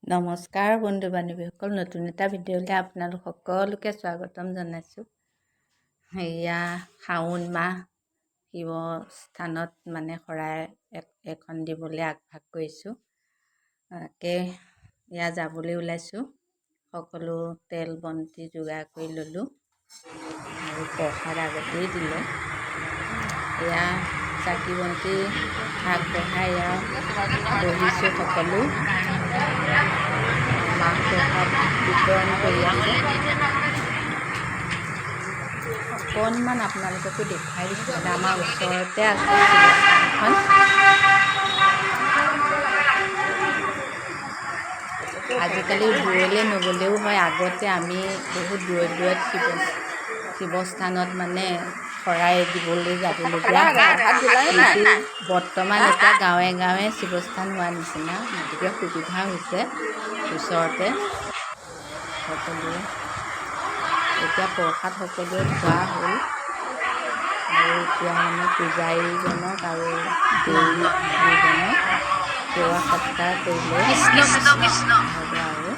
নমস্কাৰ বন্ধু বান্ধৱীসকল, নতুন এটা ভিডিঅ'লৈ আপোনালোক সকলোকে স্বাগতম জনাইছোঁ। এয়া শাওণ মাহ শিৱস্থানত শৰাই এখন দিবলৈ আগভাগ কৰিছোঁ। এয়া যাবলৈ ওলাইছোঁ। সকলো তেল বন্তি যোগাৰ কৰি ল'লোঁ আৰু প্ৰসাদ আগতেই দিলে। এয়া চাকি বন্তি আগবঢ়াই এয়া বহিছোঁ। সকলো মাহ প্ৰসাদ বিতৰণ কৰি আছে। অকণমান আপোনালোককো দেখুৱাই দিছোঁ। আমাৰ ওচৰতে আছে শিৱস্থানখন। আজিকালি দূৰলৈ নগ'লেও হয়। আগতে আমি বহুত দূৰত শিৱস্থানত শৰাই দিবলৈ যাবলগীয়া হয়। বৰ্তমান এতিয়া গাঁৱে গাঁৱে শিৱস্থান হোৱা নিচিনা, গতিকে সুবিধা হৈছে। ওচৰতে সকলোৱে এতিয়া প্ৰসাদ সকলোৱে খোৱা হ'ল আৰু এতিয়া পূজাৰীজনক আৰু দেউৰীজনক সেৱা সৎকাৰ কৰিলে হ'ব আৰু